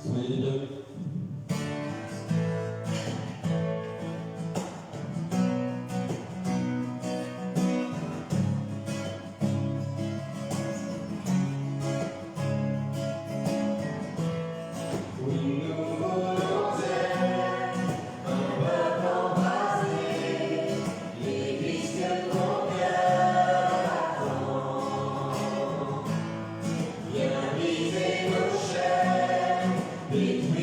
Soyez les bienvenus. Viens briser nos chaînes,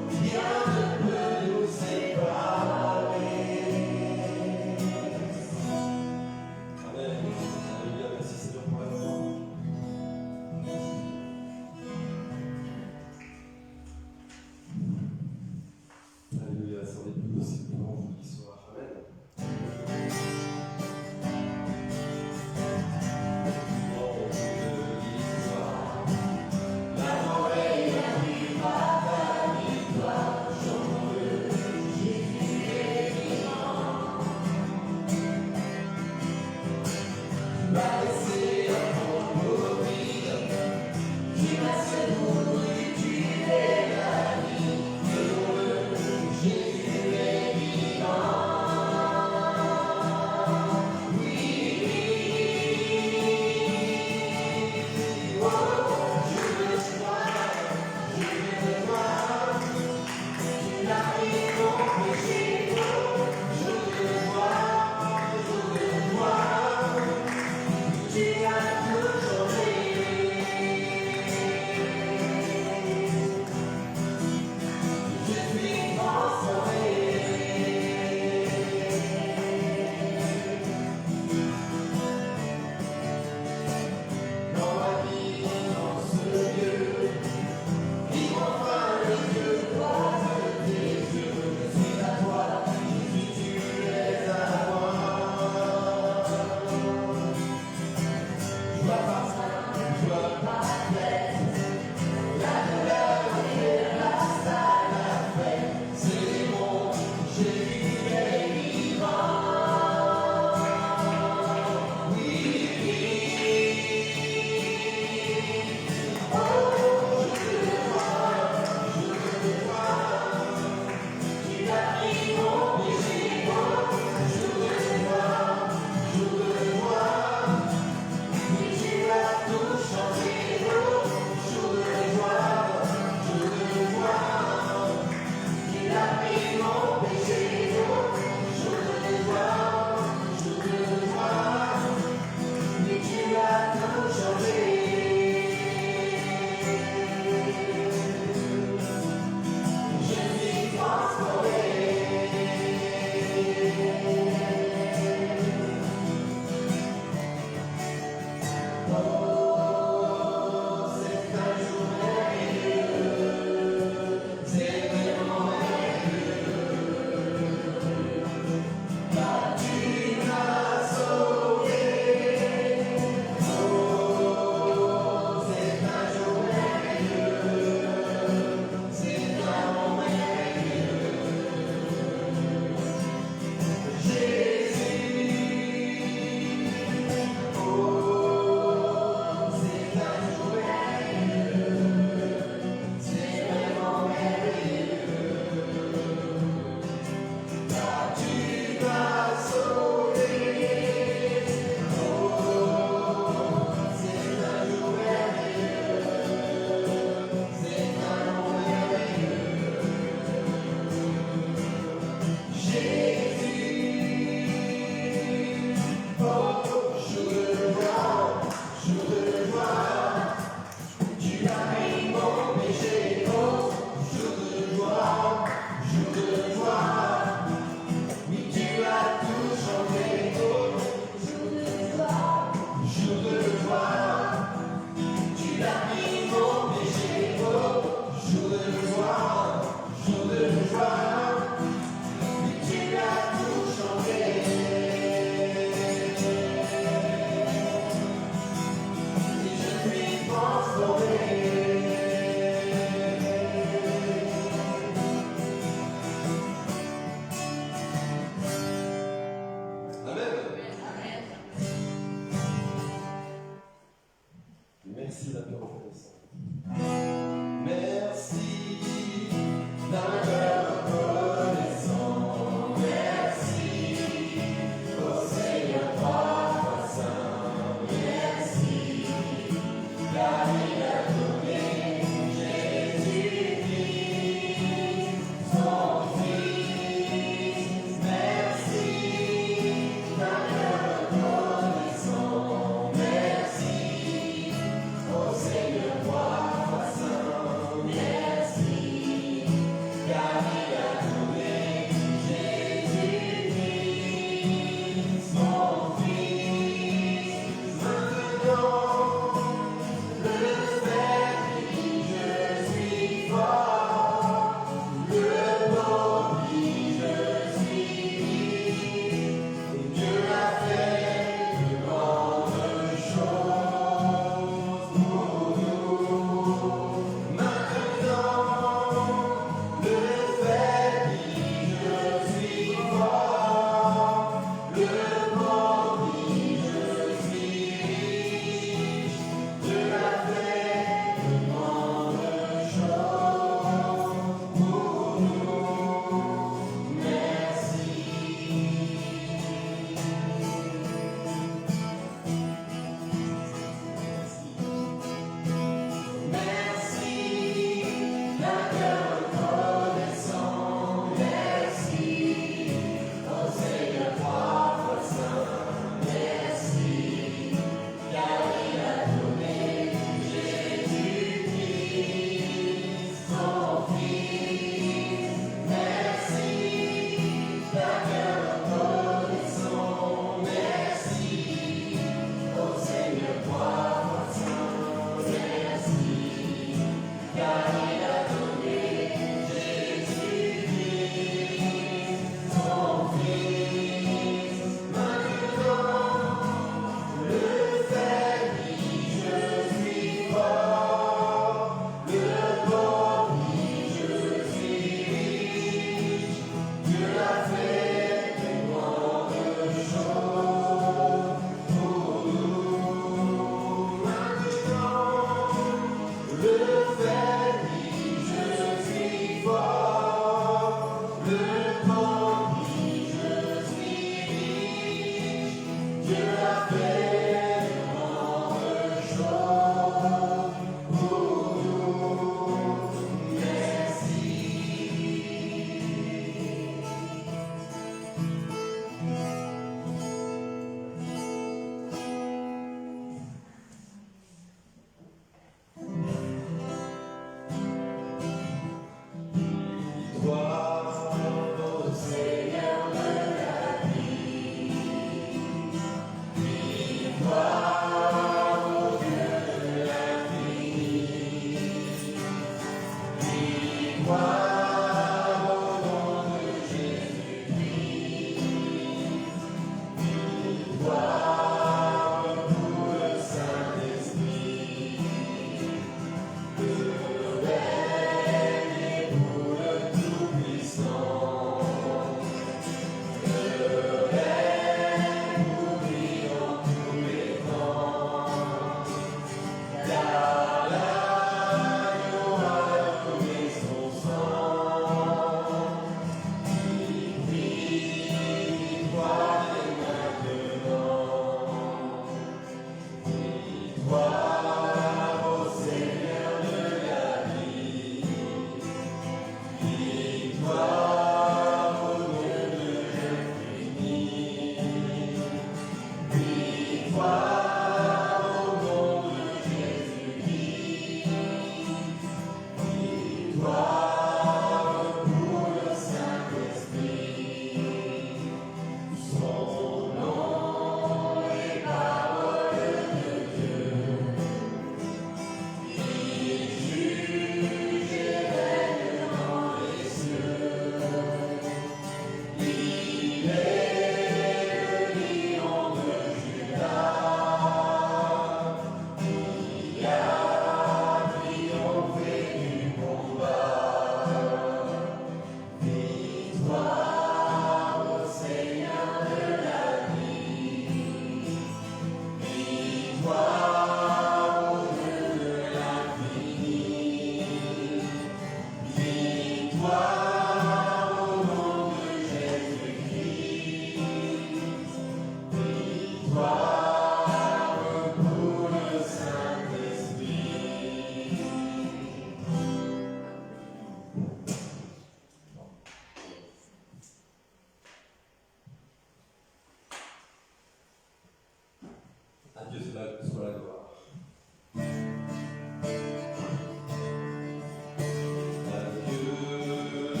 Adieu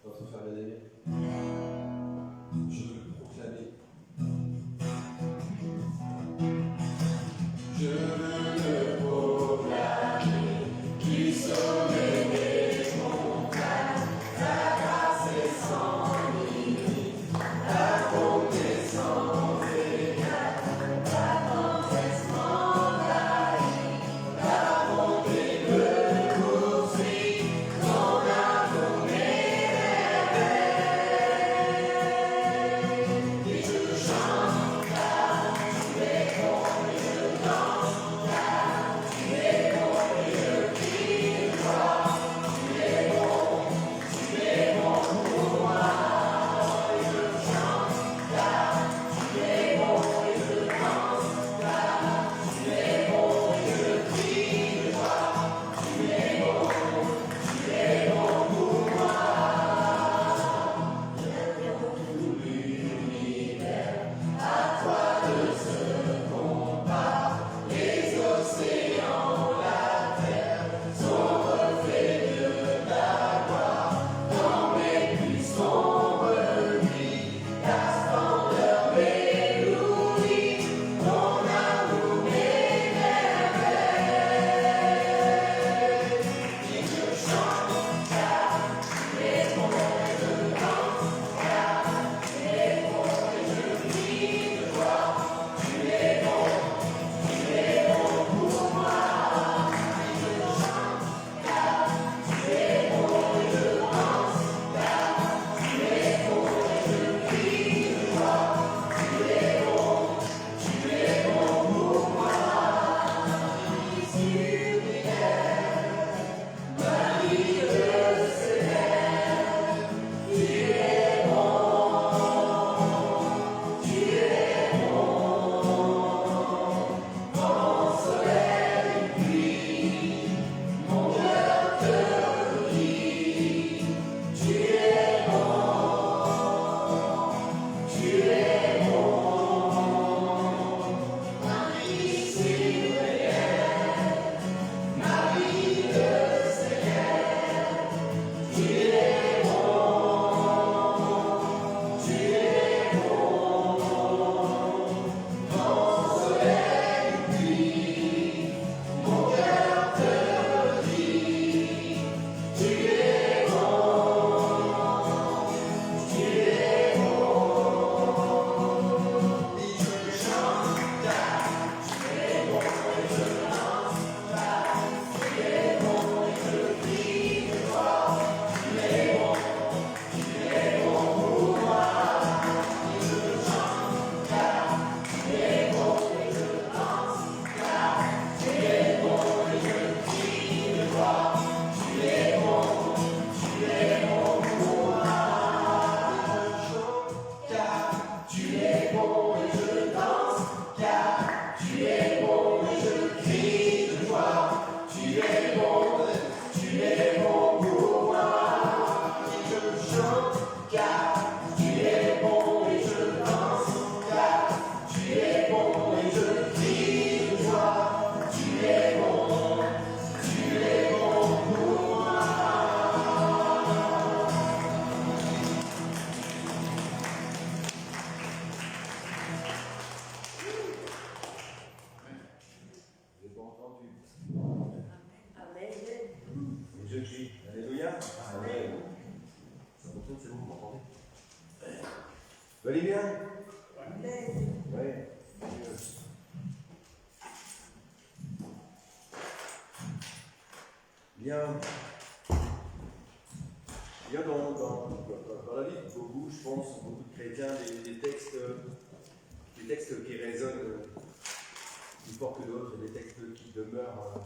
Notre frère bien-aimé, je veux le proclamer. Je veux le proclamer, qui sauve mes montagnes, ta grâce est sans limite, ta bonté sans égal, ta tendresse m'envahit, ta bonté me poursuit, ton amour m'éveille, et je chante car tu es bon et je danse car tu es bon et je crie de joie, tu es bon pour moi, et je chante car tu es bon et je danse car tu es bon et je crie de joie, tu es bon pour moi. Je viens tout l'univers, à toi de ce combat, les océans, la terre, sont reflets de ta gloire, dans mes plus sombres nuits, ta splendeur m'éblouit, ton amour m'émerveille, et je chante car tu es bon et je danse car tu es bon et je crie de joie, tu es bon pour moi, et je chante car tu es bon et je danse car tu es bon et je crie de joie, tu es bon pour moi. Sur les terres, ma vie célèbre, tu es bon, mon soleil brille, mon cœur te dit, tu es bon, ma vie célèbre, ma vie célèbre, tu es bon, mon soleil brille, mon cœur te dit, tu es bon, et je chante car tu es bon et je danse car tu es bon et je crie de joie, tu es bon pour moi, et je chante car tu es bon et je danse car tu es bon et je crie de joie, tu es bon pour moi, et je chante car tu es bon et je danse car tu es bon et je crie de joie, tu es bon pour moi, et je chante car tu es bon et je danse car tu es bon et je crie de joie, tu es bon pour moi. Vous n'avez pas entendu. Et je crie. Alléluia. Amen. Ça fonctionne, c'est bon, vous m'entendez? Vous allez bien? Oui. Bien. Il y a dans la vie de beaucoup, je pense, beaucoup de chrétiens, des textes qui résonnent plus fort que d'autres, des textes qui demeurent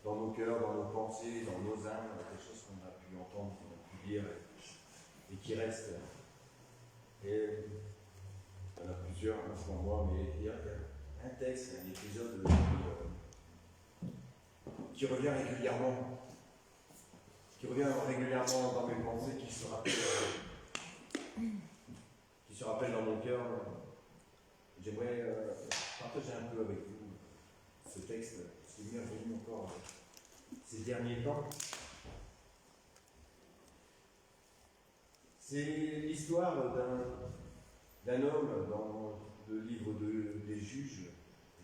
dans nos cœurs, dans nos pensées, dans nos âmes, des choses qu'on a pu entendre, qu'on a pu lire et qui restent. Et il y en a plusieurs, selon moi, mais il y a un texte, un épisode qui revient régulièrement. Qui revient régulièrement dans mes pensées, qui se rappelle dans mon cœur. J'aimerais partager un peu avec vous ce texte, qui m'est revenu encore ces derniers temps. C'est l'histoire d'un homme dans le livre des Juges.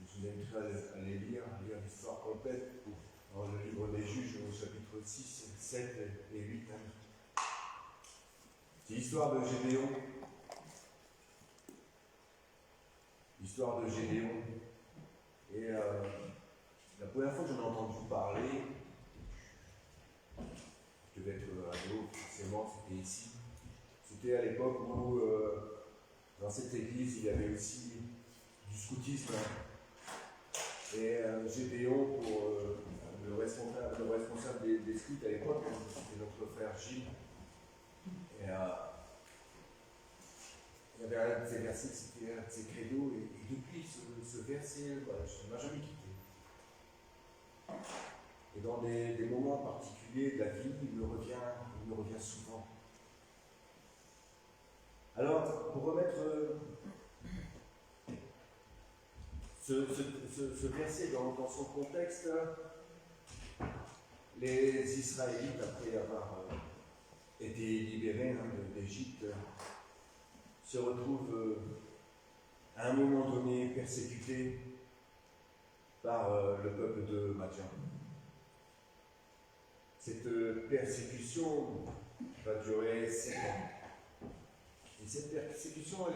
Je vous inviterai à lire l'histoire complète dans le livre des Juges au chapitre 6, 7 et 8. C'est l'histoire de Gédéon. L'histoire de Gédéon. Et la première fois que j'en ai entendu parler, je devais être ado, forcément, c'était ici. C'était à l'époque où, dans cette église, il y avait aussi du scoutisme. Et Gédéon, pour le responsable des scouts à l'époque, c'était notre frère Gilles. Et il y avait un de ces versets, c'était un de ses credos, et depuis ce verset, voilà, je ne m'a jamais quitté. Et dans des moments particuliers de la vie, il me revient souvent. Alors, pour remettre ce verset dans son contexte, les Israélites, après avoir été libérés d'Égypte, se retrouvent à un moment donné persécutés par le peuple de Madian. Cette persécution va durer 7 ans. Et cette persécution,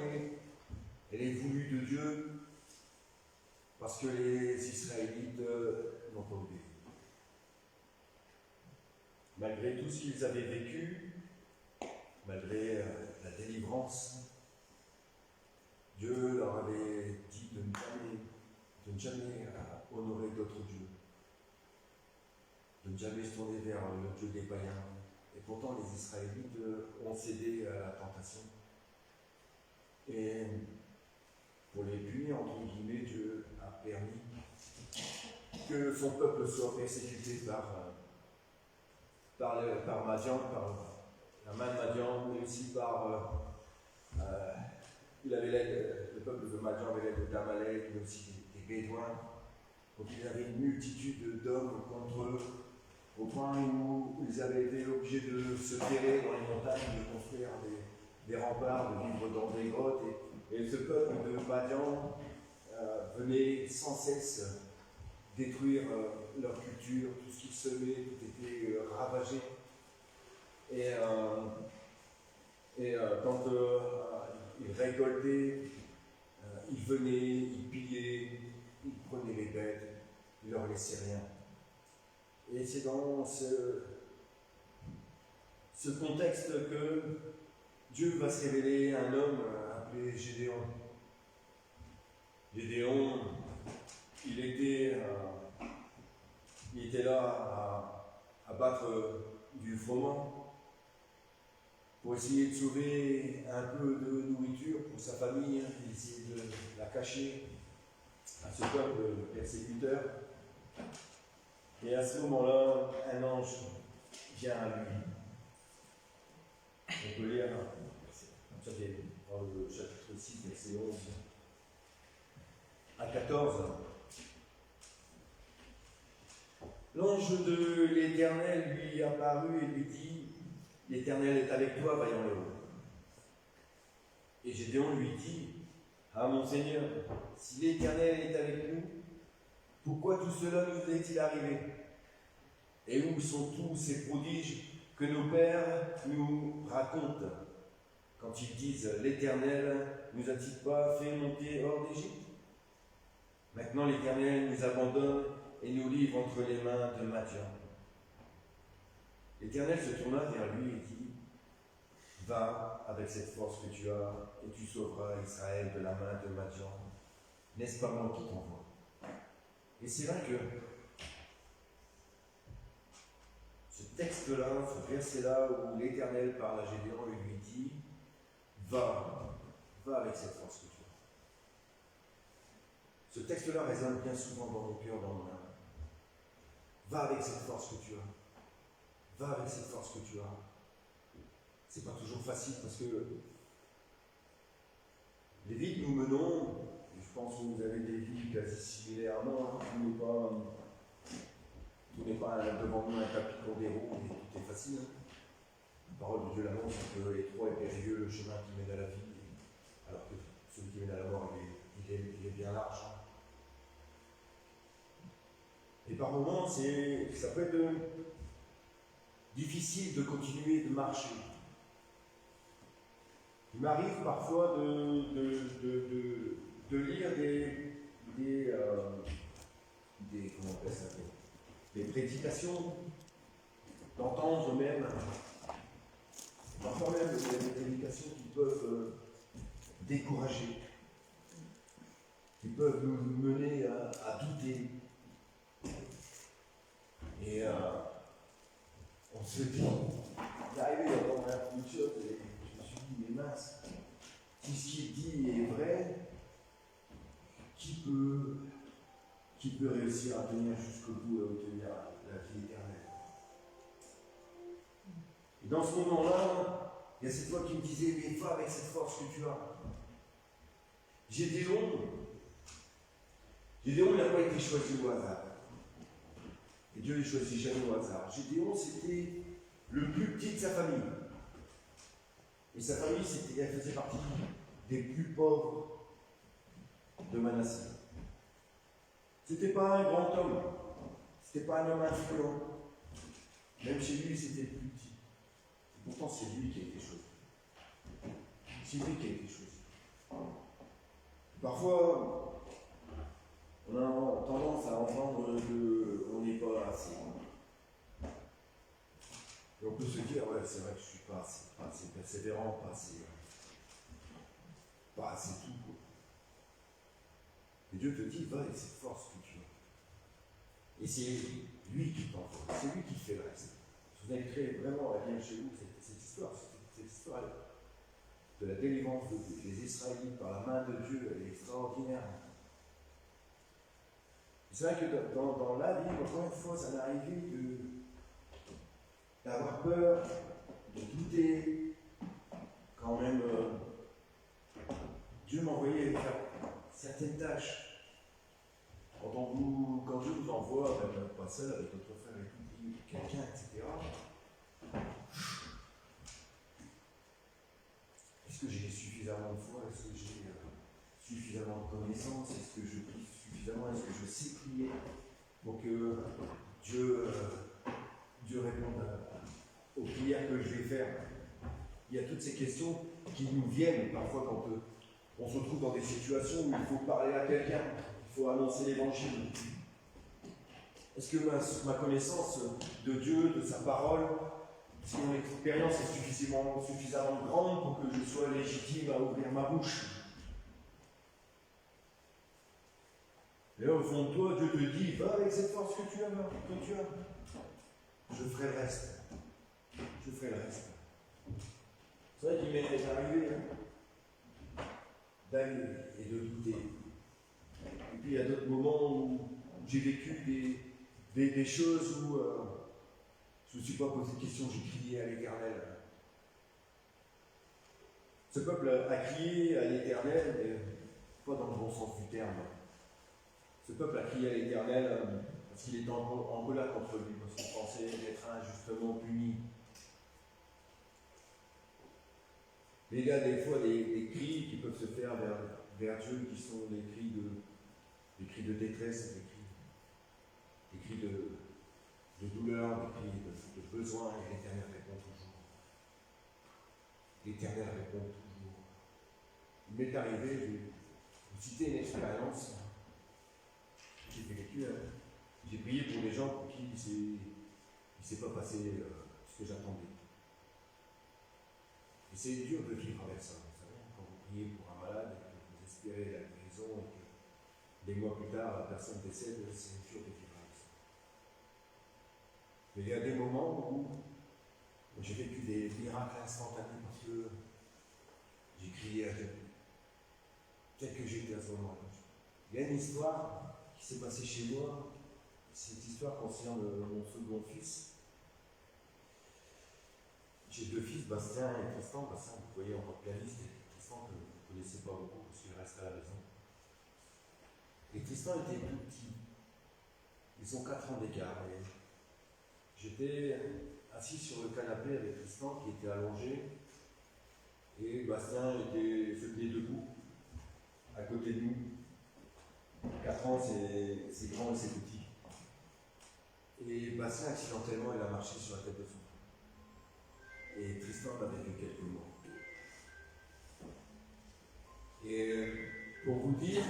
elle est voulue de Dieu parce que les Israélites n'ont pas obéi. Malgré tout ce qu'ils avaient vécu, malgré la délivrance, Dieu leur avait dit de ne jamais honorer d'autres dieux, de ne jamais se tourner vers le Dieu des païens. Et pourtant, les Israélites ont cédé à la tentation. Et pour les punir, entre guillemets, Dieu a permis que son peuple soit persécuté par Madian, par la main de Madian, mais aussi par le peuple de Madian avait l'aide d'Amalek, mais aussi des Bédouins. Donc ils avaient une multitude d'hommes contre eux, au point où ils avaient été obligés de se terrer dans les montagnes, de construire des remparts, de vivre dans des grottes. Et ce peuple de Madian venait sans cesse détruire leur culture, tout ce qu'ils semaient, tout était ravagé. Et quand ils récoltaient, ils venaient, ils pillaient, ils prenaient les bêtes, ils ne leur laissaient rien. Et c'est dans ce contexte que Dieu va se révéler à un homme appelé Gédéon. Gédéon, il était là à battre du froment pour essayer de sauver un peu de nourriture pour sa famille, essayer de la cacher à ce peuple persécuteur. Et à ce moment-là, un ange vient à lui. On peut lire dans le chapitre 6, verset 11 à 14. L'ange de l'Éternel lui apparut et lui dit : l'Éternel est avec toi, vaillant héros. Et Gédéon lui dit : ah mon Seigneur, si l'Éternel est avec nous, pourquoi tout cela nous est-il arrivé? Et où sont tous ces prodiges que nos pères nous racontent quand ils disent : l'Éternel nous a-t-il pas fait monter hors d'Égypte? Maintenant l'Éternel nous abandonne et nous livre entre les mains de Madian. L'Éternel se tourna vers lui et dit : va avec cette force que tu as et tu sauveras Israël de la main de Madian. N'est-ce pas moi qui t'envoie? Et c'est vrai que ce texte-là, ce verset-là où l'Éternel parle à Gédéon et lui dit : va avec cette force que tu as. Ce texte-là résonne bien souvent dans nos cœurs, dans nos âmes. Va avec cette force que tu as. Va avec cette force que tu as. C'est pas toujours facile parce que les vies que nous menons, et je pense que vous avez des vies quasi similaires à moi, tout n'est pas devant nous un tapis qu'on déroule et tout est facile. La parole de Dieu l'annonce un peu étroit et périlleux le chemin qui mène à la vie, alors que celui qui mène à la mort, il est bien large. Et par moments, ça peut être difficile de continuer de marcher. Il m'arrive parfois de lire comment on appelle ça, des prédications, d'entendre même, parfois même des prédications qui peuvent décourager, qui peuvent nous mener à douter. Et on se dit, d'arriver dans ma culture, et je me suis dit, mais mince, si ce qu'il dit est vrai, qui peut réussir à tenir jusqu'au bout et obtenir la vie éternelle? Et dans ce moment-là, il y a cette voix qui me disait, mais va avec cette force que tu as. Gédéon, il n'a pas été choisi au hasard. Et Dieu ne choisit jamais au hasard. Gédéon, c'était le plus petit de sa famille. Et sa famille, elle faisait partie des plus pauvres de Manassé. C'était pas un grand homme. C'était pas un homme influent. Même chez lui, c'était le plus petit. Et pourtant, c'est lui qui a été choisi. C'est lui qui a été choisi. Parfois, on a tendance à entendre qu'on n'est pas assez. Et on peut se dire, ouais, c'est vrai que je ne suis pas assez persévérant, pas assez tout. Quoi. Et Dieu te dit, va avec cette force que tu as. Et c'est lui qui t'envoie, c'est lui qui fait le reste. Vous avez créé vraiment à bien chez vous cette histoire de la délivrance des Israélites par la main de Dieu, elle est extraordinaire. C'est vrai que dans la vie, encore une fois, ça m'est arrivé d'avoir peur, de douter. Quand même, Dieu m'envoyait faire certaines tâches. Quand Dieu vous envoie, même pas seul, avec votre frère et tout, quelqu'un, etc. Est-ce que j'ai suffisamment de foi? Est-ce que j'ai suffisamment de connaissances? Est-ce que je prie suffisamment? Est-ce que je sais prier pour que Dieu réponde aux prières que je vais faire? Il y a toutes ces questions qui nous viennent parfois quand on se trouve dans des situations où il faut parler à quelqu'un, il faut annoncer l'évangile. Est-ce que ma connaissance de Dieu, de sa parole, est-ce que mon expérience est suffisamment grande pour que je sois légitime à ouvrir ma bouche? Et là, au fond de toi, Dieu te dit, va avec cette force que tu as. Je ferai le reste. Je ferai le reste. C'est vrai qu'il m'est arrivé d'aller et de douter. Et puis il y a d'autres moments où j'ai vécu des choses où je ne me suis pas posé de questions, j'ai crié à l'Éternel. Ce peuple a crié à l'Éternel, mais pas dans le bon sens du terme. Ce peuple a crié à l'Éternel parce qu'il était en colère contre lui, parce qu'il pensait être injustement puni. Mais il y a des fois des cris qui peuvent se faire vers Dieu, qui sont des cris de détresse, des cris de douleur, des cris de besoin, et l'Éternel répond toujours. L'Éternel répond toujours. Il m'est arrivé, je vais vous citer une expérience que j'ai vécue. J'ai prié pour des gens pour qui il ne s'est pas passé ce que j'attendais. Et c'est dur de vivre avec ça, vous savez, quand vous priez pour un malade et que vous espérez la guérison et que des mois plus tard la personne décède, c'est dur de vivre avec ça. Mais il y a des moments où j'ai vécu des miracles instantanés parce que j'ai crié à Dieu. Tel que j'étais à ce moment-là. Il y a une histoire qui s'est passée chez moi. Cette histoire concerne mon second fils. J'ai deux fils, Bastien et Tristan. Bastien, vous voyez en tant que pianiste, et Tristan que vous ne connaissez pas beaucoup parce qu'il reste à la maison. Et Tristan était tout petit. Ils ont 4 ans d'écart. J'étais assis sur le canapé avec Tristan qui était allongé, et Bastien se tenait debout, à côté de nous. 4 ans, c'est grand et c'est petit. Et Bastien, accidentellement, il a marché sur la tête de son frère. Et Tristan n'avait que quelques mots. Et pour vous dire,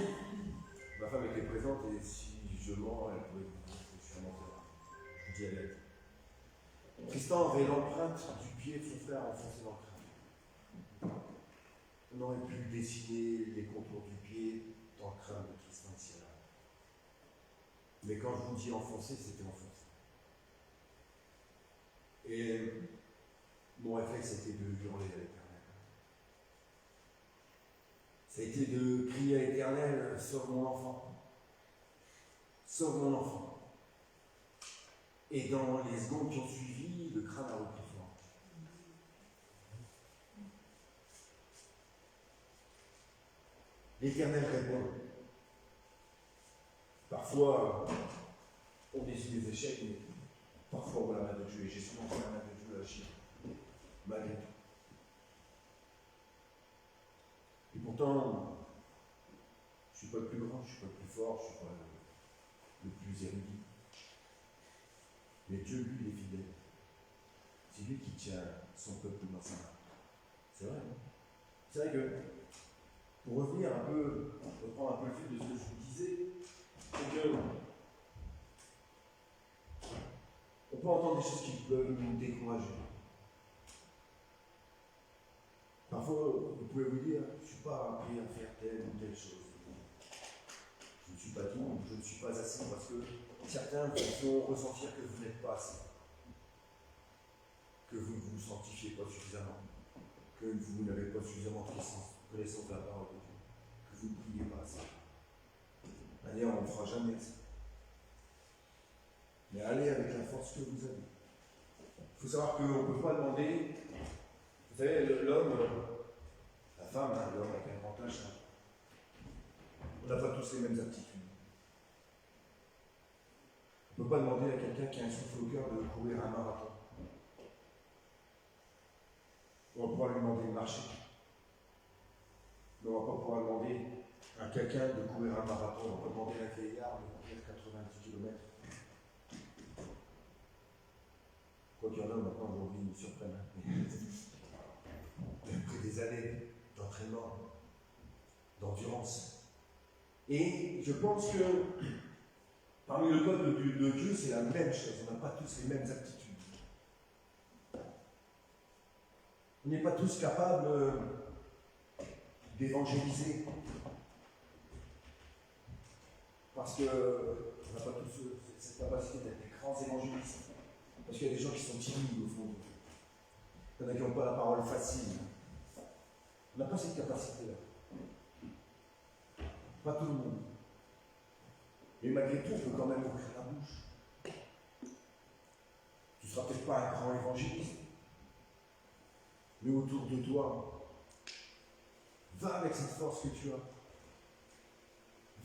ma femme était présente et si je mens, elle pouvait vous dire que je suis un menteur. Je vous dis la vérité. Tristan avait l'empreinte du pied de son frère enfoncé dans le crâne. On aurait pu dessiner les contours du pied dans le crâne de Tristan ici et là. Mais quand je vous dis enfoncé, c'était enfoncé. Et mon réflexe était de hurler à l'Éternel. Ça a été de crier à l'Éternel, sauve mon enfant. Sauve mon enfant. Et dans les secondes qui ont suivi, le crâne a repris forme. L'Éternel répond. Parfois, on décide des échecs, mais parfois on voit la main de Dieu. Et j'ai souvent vu la main de Dieu agir, malgré tout. Et pourtant, je ne suis pas le plus grand, je ne suis pas le plus fort, je ne suis pas le plus érudit. Mais Dieu, lui, il est fidèle. C'est lui qui tient son peuple dans sa main. C'est vrai, non? C'est vrai que, pour revenir un peu, reprendre un peu le fil de ce que je vous disais, c'est que on peut entendre des choses qui peuvent nous décourager. Parfois, vous pouvez vous dire, je ne suis pas appris à faire telle ou telle chose. Je ne suis pas tout, je ne suis pas assez, parce que certains vous font ressentir que vous n'êtes pas assez. Que vous ne vous sanctifiez pas suffisamment. Que vous n'avez pas suffisamment de connaissance de la parole de Dieu. Que vous ne priez pas assez. D'ailleurs, on ne fera jamais ça. Mais allez avec la force que vous avez. Il faut savoir qu'on ne peut pas demander. Vous savez, l'homme, la femme, hein, l'homme avec un grand H, on n'a pas tous les mêmes aptitudes. On ne peut pas demander à quelqu'un qui a un souffle au cœur de courir un marathon. On va pouvoir lui demander de marcher. Mais on ne va pas pouvoir demander à quelqu'un de courir un marathon. On va demander à un vieillard de courir 90 km. Quoi qu'il y en a maintenant, aujourd'hui, ils me surprennent. Après des années d'entraînement, d'endurance. Et je pense que parmi le peuple de Dieu, c'est la même chose. On n'a pas tous les mêmes aptitudes. On n'est pas tous capables d'évangéliser. Parce qu'on n'a pas tous cette capacité d'être des grands évangélistes. Parce qu'il y a des gens qui sont timides au fond. Il y en a qui n'ont pas la parole facile. On n'a pas cette capacité-là. Pas tout le monde. Mais malgré tout, on peut quand même ouvrir la bouche. Tu ne seras peut-être pas un grand évangéliste. Mais autour de toi, va avec cette force que tu as.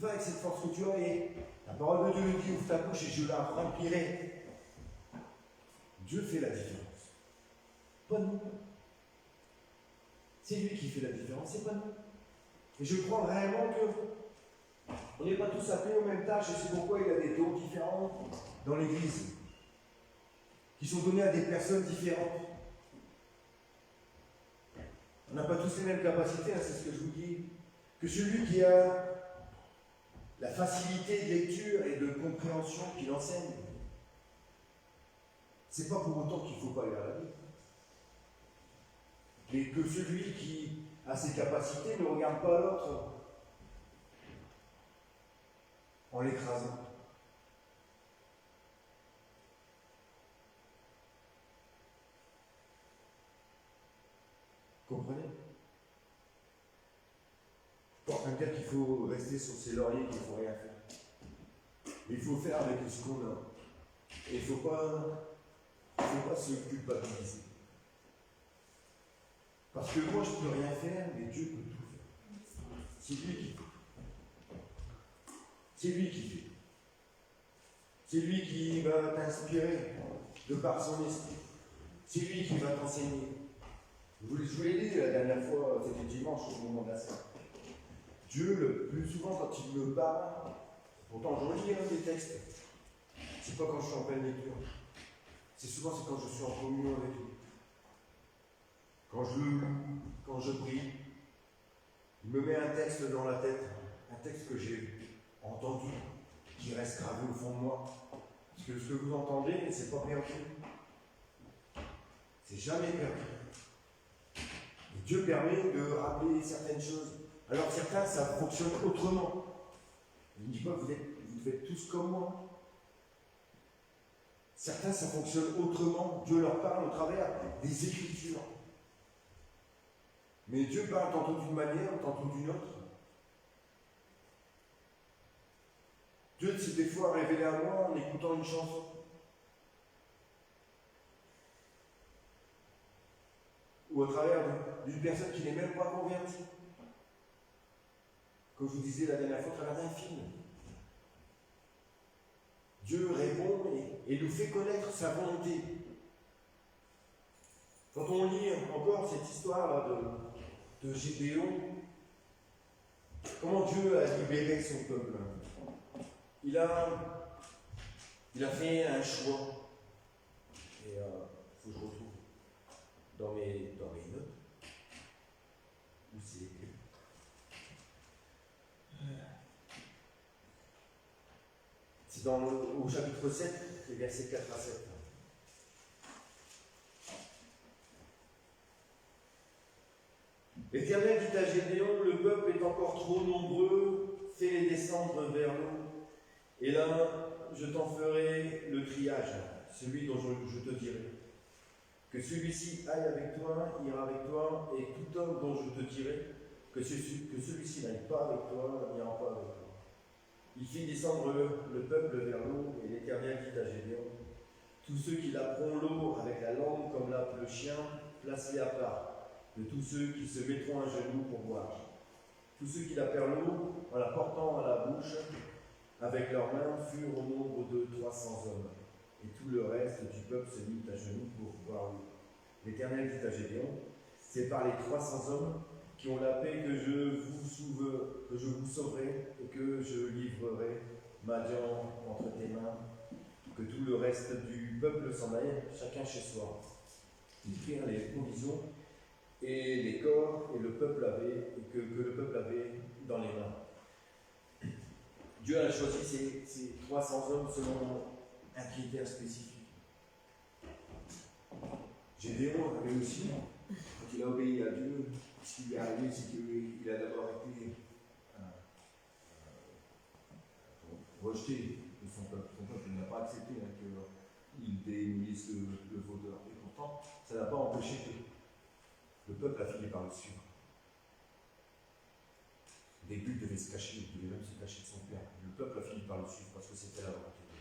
Va avec cette force que tu as et la parole de Dieu nous dit ouvre ta bouche et je la remplirai. Dieu fait la différence. Pas nous. C'est lui qui fait la différence, c'est pas nous. Et je crois réellement que on n'est pas tous appelés aux mêmes tâches et c'est pourquoi il y a des dons différents dans l'Église qui sont donnés à des personnes différentes. On n'a pas tous les mêmes capacités, hein, c'est ce que je vous dis. Que celui qui a la facilité de lecture et de compréhension qu'il enseigne, c'est pas pour autant qu'il ne faut pas aller à la Bible. Mais que celui qui a ses capacités ne regarde pas l'autre en l'écrasant. Comprenez? Je pense dire qu'il faut rester sur ses lauriers, qu'il ne faut rien faire. Mais il faut faire avec ce qu'on a. Et il ne faut pas se culpabiliser. Parce que moi, je ne peux rien faire, mais Dieu peut tout faire. C'est lui qui fait. C'est lui qui fait. C'est lui qui va t'inspirer de par son esprit. C'est lui qui va t'enseigner. Je vous l'ai dit la dernière fois, c'était dimanche au moment de la Sainte. Dieu, le plus souvent, quand il me parle, pourtant je lis des textes, c'est pas quand je suis en pleine lecture. C'est quand je suis en communion avec lui. Quand je le loue, quand je prie, il me met un texte dans la tête, un texte que j'ai entendu, qui reste gravé au fond de moi. Parce que ce que vous entendez, c'est pas perdu. C'est jamais perdu. Et Dieu permet de rappeler certaines choses. Alors certains, ça fonctionne autrement. Il ne dit pas que vous êtes tous comme moi. Certains, ça fonctionne autrement. Dieu leur parle au travers des Écritures. Mais Dieu parle tantôt d'une manière, tantôt d'une autre. Dieu s'est des fois révélé à moi en écoutant une chanson. Ou au travers d'une personne qui n'est même pas convertie. Comme je vous disais la dernière fois, au travers d'un film. Dieu répond et nous fait connaître sa volonté. Quand on lit encore cette histoire de Gédéon, comment Dieu a libéré son peuple. Il a fait un choix. Et il faut que je retrouve dans mes notes. Où c'est écrit. C'est au chapitre 7, les versets 4 à 7. L'Éternel dit à Gédéon, le peuple est encore trop nombreux, fais-les descendre vers l'eau, et là, je t'en ferai le triage, celui dont je te dirai. Que celui-ci aille avec toi, ira avec toi, et tout homme dont je te dirai, que celui-ci n'aille pas avec toi, n'ira pas avec toi. Il fit descendre le peuple vers l'eau, et l'Éternel dit à Gédéon, tous ceux qui lapperont l'eau avec la langue comme lappe le chien, place-les à part. De tous ceux qui se mettront à genoux pour boire. Tous ceux qui lapèrent l'eau en la portant à la bouche avec leurs mains furent au nombre de 300 hommes. Et tout le reste du peuple se mit à genoux pour boire l'eau. L'Éternel dit à Gédéon, c'est par les 300 hommes qui ont la paix que je vous sauverai et que je livrerai Madian entre tes mains, que tout le reste du peuple s'en aille, chacun chez soi. Ils prirent les provisions et les corps que le peuple avait dans les mains. Dieu a choisi ces 300 hommes selon un critère spécifique. Gédéon avait aussi, quand il a obéi à Dieu, ce qui lui est arrivé, c'est qu'il a d'abord été rejeté de son peuple. Son peuple n'a pas accepté qu'il déunisse le vaudeur. Et pourtant, ça n'a pas empêché que le peuple a fini par le suivre. Au début, il devait se cacher, il devait même se cacher de son père. Le peuple a fini par le suivre parce que c'était la volonté de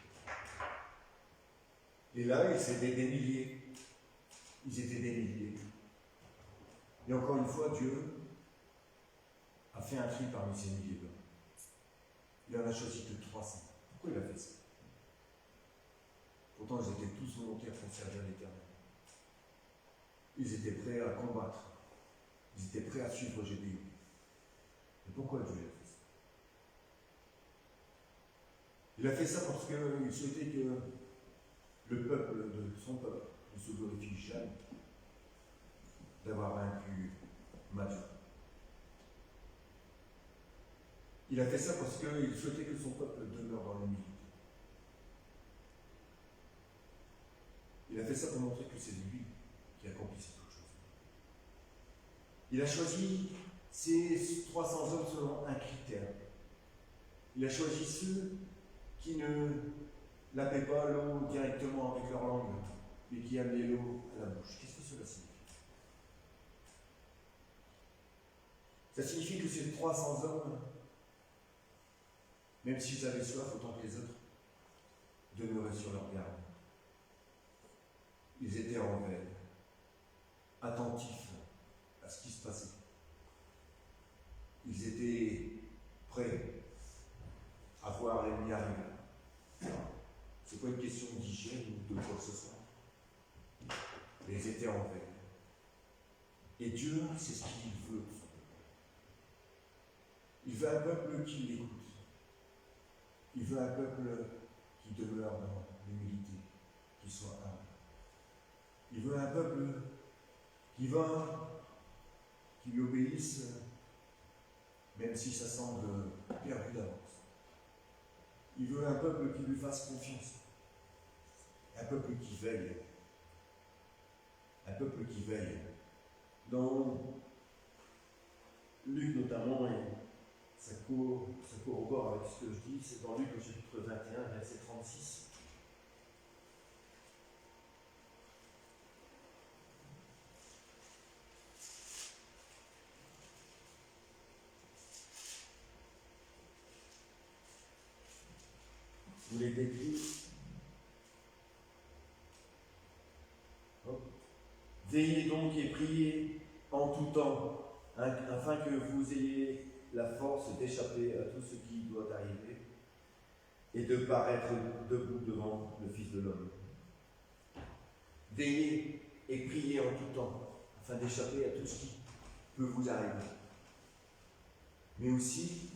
Dieu. Et là, ils étaient des milliers. Et encore une fois, Dieu a fait un tri parmi ces milliers d'hommes. Il en a choisi que 300. Pourquoi il a fait ça? Pourtant, ils étaient tous volontaires pour servir l'Éternel. Ils étaient prêts à combattre. Ils étaient prêts à suivre Gédéon. Mais pourquoi Dieu a fait ça? Il a fait ça parce qu'il souhaitait que son peuple, ne se glorifie jamais d'avoir vaincu Madian. Il a fait ça parce qu'il souhaitait que son peuple demeure dans l'humilité. Il a fait ça pour montrer que c'est lui qui accomplissait toute chose. Il a choisi ces 300 hommes selon un critère. Il a choisi ceux qui ne lavaient pas l'eau directement avec leur langue, mais qui amenaient l'eau à la bouche. Qu'est-ce que cela signifie? Ça signifie que ces 300 hommes, même s'ils avaient soif autant que les autres, demeuraient sur leur garde. Ils étaient en veille, attentifs à ce qui se passait. Ils étaient prêts à voir l'ennemi arriver. C'est pas une question d'hygiène ou de quoi que ce soit. Les étaient en veille. Et Dieu, c'est ce qu'il veut. Il veut un peuple qui l'écoute. Il veut un peuple qui demeure dans l'humilité, qui soit humble. Il veut un peuple qui va, qui lui obéisse, même si ça semble perdu d'avance. Il veut un peuple qui lui fasse confiance. Un peuple qui veille. Un peuple qui veille. Dans Luc notamment, et ça corrobore avec ce que je dis, c'est dans Luc au chapitre 21, verset 36. Vous les décrivez. Veillez donc et priez en tout temps, afin que vous ayez la force d'échapper à tout ce qui doit arriver et de paraître debout devant le Fils de l'homme. Veillez et priez en tout temps, afin d'échapper à tout ce qui peut vous arriver, mais aussi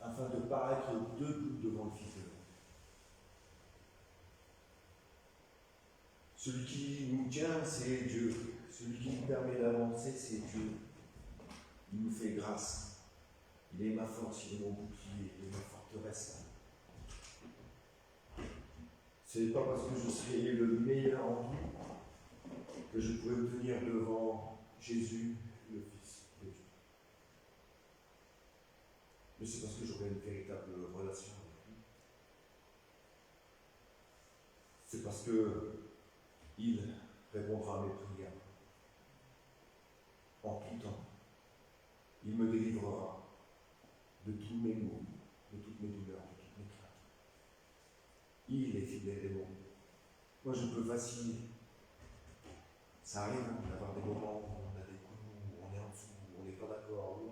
afin de paraître debout devant le Fils de l'homme. Celui qui nous tient, c'est Dieu. Celui qui nous permet d'avancer, c'est Dieu. Il nous fait grâce. Il est ma force, il est mon bouclier, il est ma forteresse. Ce n'est pas parce que je serai le meilleur en tout que je pourrai me tenir devant Jésus, le Fils de Dieu. Mais c'est parce que j'aurai une véritable relation avec lui. C'est parce que il répondra à mes prières en tout temps. Il me délivrera de tous mes maux, de toutes mes douleurs, de toutes mes craintes. Il est fidèle et bon. Moi, je peux vaciller. Ça arrive d'avoir des moments où on a des coups, où on est en dessous, où on n'est pas d'accord, où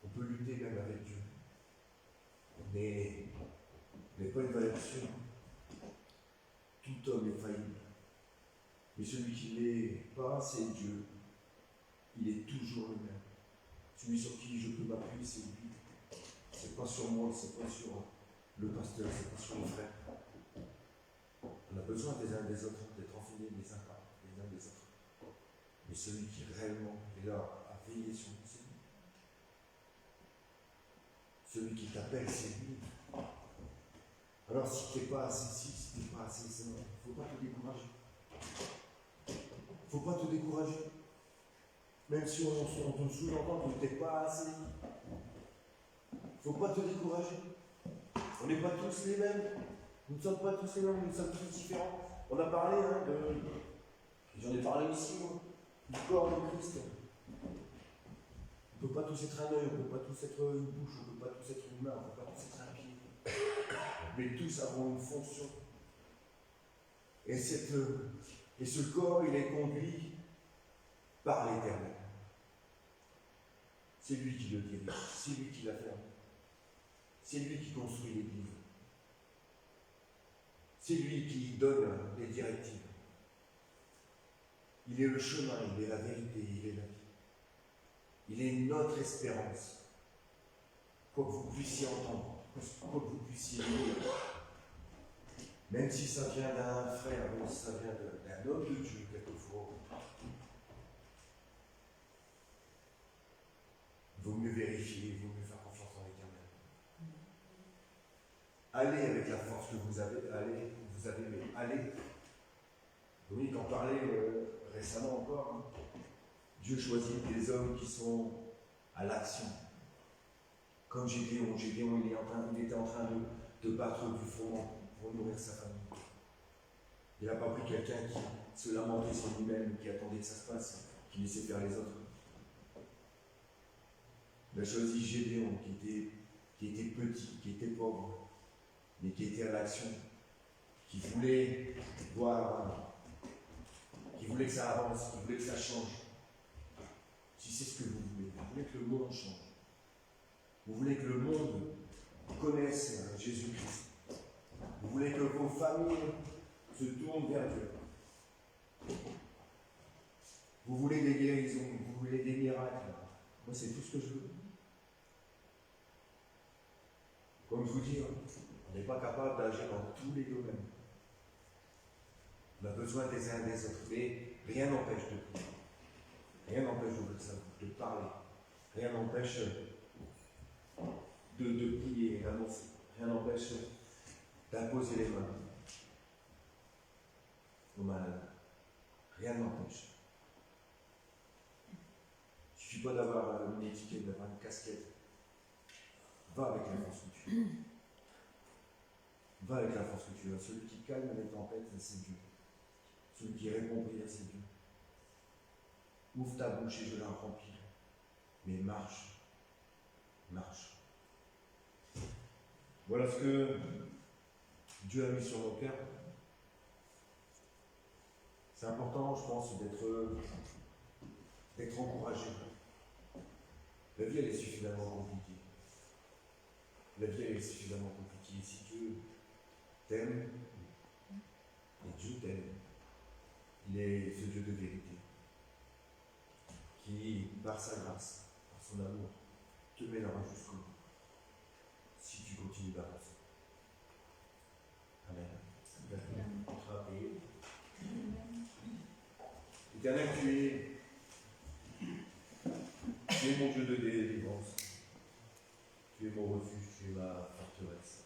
on peut lutter même avec Dieu. On n'est pas une valeur sûre. Tout homme est faillible. Mais celui qui n'est pas, c'est Dieu. Il est toujours le même. Celui sur qui je peux m'appuyer, c'est lui. C'est pas sur moi, c'est pas sur le pasteur, c'est pas sur les frères. On a besoin des uns des autres, d'être enseignés les uns des autres. Mais celui qui réellement est là à veiller sur nous, c'est lui. Celui qui t'appelle, c'est lui. Alors si tu n'es pas assez si tu n'es pas assez ça, il ne faut pas te décourager. Il ne faut pas te décourager. Même si on te sous-entend que tu n'es pas assez. Il ne faut pas te décourager. On n'est pas tous les mêmes. Nous ne sommes pas tous les mêmes, nous sommes tous différents. On a parlé j'en ai parlé ici, du corps de Christ. On ne peut pas tous être un œil, on ne peut pas tous être une bouche, on ne peut pas tous être une main, on ne peut pas tous être un pied. Mais tous avons une fonction. Et ce corps, il est conduit par l'Éternel. C'est lui qui le dirige, c'est lui qui l'a fait. C'est lui qui construit l'Église. C'est lui qui donne les directives. Il est le chemin, il est la vérité, il est la vie. Il est notre espérance. Quoi que vous puissiez entendre, quoi que vous puissiez lire, même si ça vient d'un frère, même si ça vient d'un homme de Dieu, quelquefois, il vaut mieux vérifier, il vaut mieux faire confiance en l'Éternel. Allez avec la force que vous avez, mais allez. Dominique en parlait récemment encore. Dieu choisit des hommes qui sont à l'action. Comme Gédéon, il était en train de battre du froment pour nourrir sa famille. Il n'a pas pris quelqu'un qui se lamentait sur lui-même, qui attendait que ça se passe, qui laissait faire les autres. Il a choisi Gédéon, qui était petit, qui était pauvre, mais qui était à l'action, qui voulait voir, qui voulait que ça avance, qui voulait que ça change. Si c'est ce que vous voulez que le monde change. Vous voulez que le monde connaisse Jésus-Christ. Vous voulez que vos familles se tournent vers Dieu. Vous voulez des guérisons, vous voulez des miracles. Moi, c'est tout ce que je veux. Comme je vous dis, on n'est pas capable d'agir dans tous les domaines. On a besoin des uns des autres, mais rien n'empêche de prier. Rien n'empêche de parler. Rien n'empêche de prier et d'annoncer. Rien n'empêche d'imposer les mains aux malades. Rien n'empêche. Il ne suffit pas d'avoir une étiquette, d'avoir une casquette. Va avec la force que tu as. Va avec la force que tu as. Celui qui calme les tempêtes, c'est Dieu. Celui qui répond aux prières, c'est Dieu. Ouvre ta bouche et je la remplis. Mais marche. Marche. Voilà ce que Dieu a mis sur nos cœurs. C'est important, je pense, d'être encouragé. La vie, elle est suffisamment compliquée. La vie, elle est suffisamment compliquée. Si Dieu t'aime, et Dieu t'aime, il est ce Dieu de vérité, qui, par sa grâce, par son amour, te mènera jusqu'au bout, si tu continues d'avancer. Amen. Éternel, tu es mon Dieu de délivrance. Tu es mon refuge, tu es ma forteresse.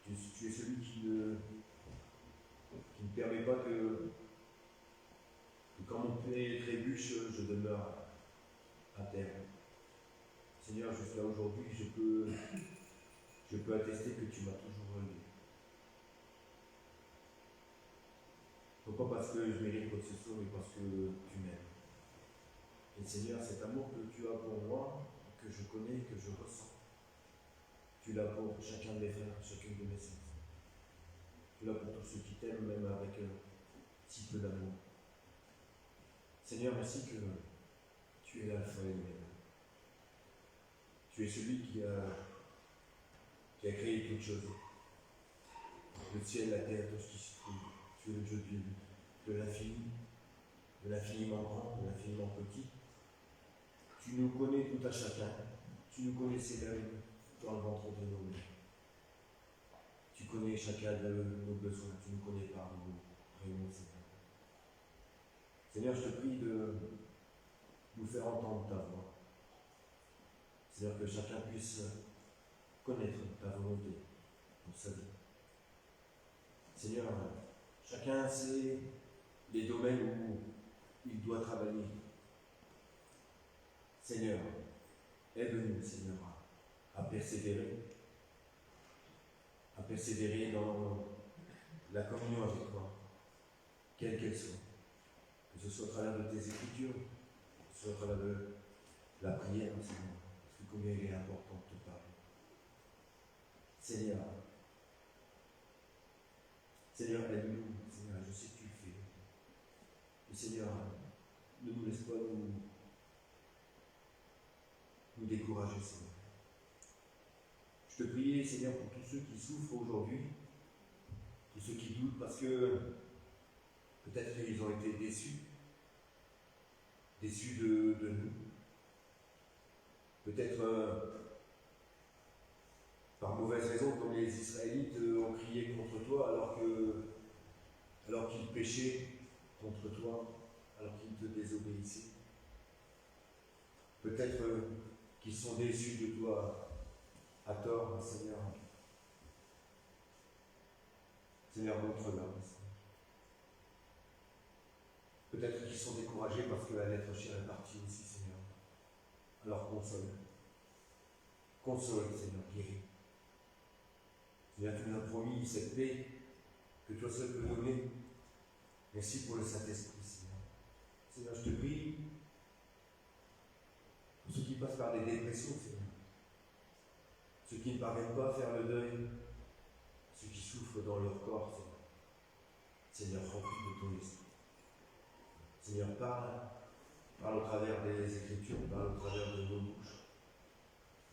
Tu es celui qui ne permet pas que quand mon pied trébuche, je demeure à terre. Seigneur, jusqu'à aujourd'hui, je peux attester que tu m'as toujours relevé. Non pas parce que je mérite quoi que ce soit, mais parce que tu m'aimes. Et Seigneur, cet amour que tu as pour moi, que je connais, que je ressens, tu l'as pour chacun de mes frères, chacune de mes sœurs. Tu l'as pour tous ceux qui t'aiment, même avec si peu d'amour. Seigneur, merci que tu es l'alpha et l'oméga. Tu es celui qui a créé toutes choses. Le ciel, la terre, tout ce qui se trouve. Tu es le Dieu de l'infini, de l'infiniment grand, de l'infiniment petit. Tu nous connais tout à chacun. Tu nous connaissais même dans le ventre de nos mères. Tu connais chacun de nos besoins. Tu nous connais par nos prénoms, Seigneur. Seigneur, je te prie de nous faire entendre ta voix. Seigneur, que chacun puisse connaître ta volonté pour sa vie. Seigneur, chacun sait les domaines où il doit travailler. Seigneur, aide-nous, Seigneur, à persévérer dans la communion avec toi, quelle qu'elle soit. Que ce soit au travers de tes écritures, que ce soit au travers de la prière, Seigneur, parce que combien il est important de te parler. Seigneur, aide-nous, Seigneur, je sais que tu le fais. Et Seigneur, ne nous laisse pas nous décourager, Seigneur. Je te prie, Seigneur, pour tous ceux qui souffrent aujourd'hui, tous ceux qui doutent parce que peut-être qu'ils ont été déçus de nous. Peut-être par mauvaise raison, comme les Israélites ont crié contre toi alors qu'ils péchaient contre toi, alors qu'ils te désobéissaient. Peut-être qu'ils sont déçus de toi à tort, Seigneur. Seigneur, montre-leur. Peut-être qu'ils sont découragés parce que la lettre chère est partie aussi, Seigneur. Alors console. Console, Seigneur, guéris. Seigneur, tu nous as promis cette paix que toi seul peux donner. Merci pour le Saint-Esprit, Seigneur. Seigneur, je te prie pour ceux qui passent par des dépressions, Seigneur. Ceux qui ne parviennent pas à faire le deuil, ceux qui souffrent dans leur corps, Seigneur. Seigneur, remplis de ton esprit. Seigneur, parle au travers des Écritures, parle au travers de nos bouches.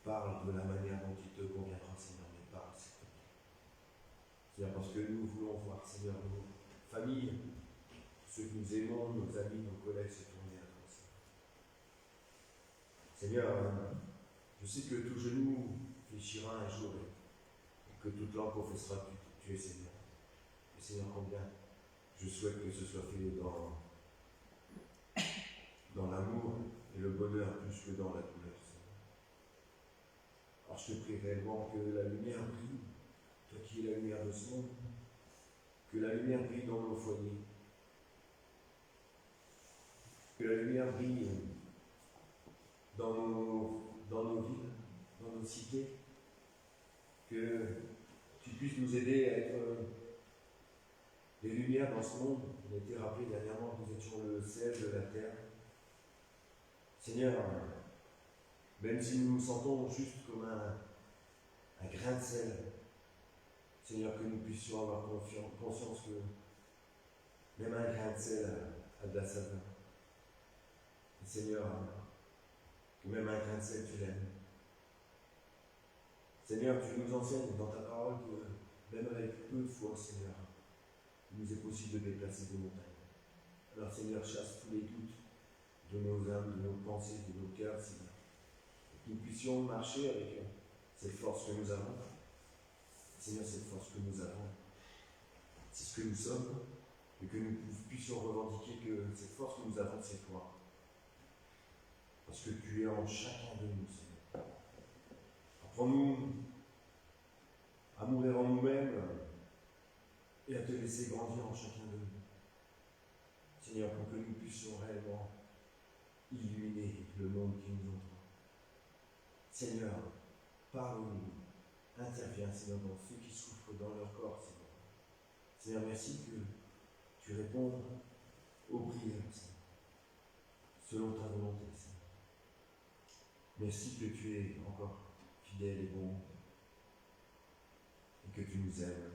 Parle de la manière dont il te conviendra, Seigneur, mais parle, s'il te plaît. Seigneur, parce que nous voulons voir, Seigneur, nos familles ceux que nous aimons, nos amis, nos collègues, se tourner à toi. Seigneur, je sais que tout genou fléchira un jour et que toute langue confessera que tu es Seigneur. Et Seigneur, combien je souhaite que ce soit fait dans l'amour et le bonheur plus que dans la douleur, Seigneur. Alors je te prie réellement que la lumière brille, toi qui es la lumière de ce monde, que la lumière brille dans nos foyers, que la lumière brille dans nos villes, dans nos cités, que tu puisses nous aider à être des lumières dans ce monde. On a été rappelé dernièrement que nous étions le sel de la terre. Seigneur, même si nous nous sentons juste comme un grain de sel, Seigneur, que nous puissions avoir conscience que même un grain de sel a de la saveur. Et Seigneur, que même un grain de sel, tu l'aimes. Seigneur, tu nous enseignes dans ta parole que même avec peu de foi, Seigneur, il nous est possible de déplacer des montagnes. Alors Seigneur, chasse tous les doutes de nos âmes, de nos pensées, de nos cœurs, Seigneur. Que nous puissions marcher avec cette force que nous avons. Seigneur, cette force que nous avons, c'est ce que nous sommes, et que nous puissions revendiquer que cette force que nous avons, c'est toi. Parce que tu es en chacun de nous, Seigneur. Apprends-nous à mourir en nous-mêmes et à te laisser grandir en chacun de nous. Seigneur, pour que nous puissions réellement illuminer le monde qui nous entoure. Seigneur, parle-nous, interviens, Seigneur, dans ceux qui souffrent dans leur corps, Seigneur. Seigneur, merci que tu réponds aux prières, Seigneur, selon ta volonté, Seigneur. Merci que tu es encore fidèle et bon, et que tu nous aimes.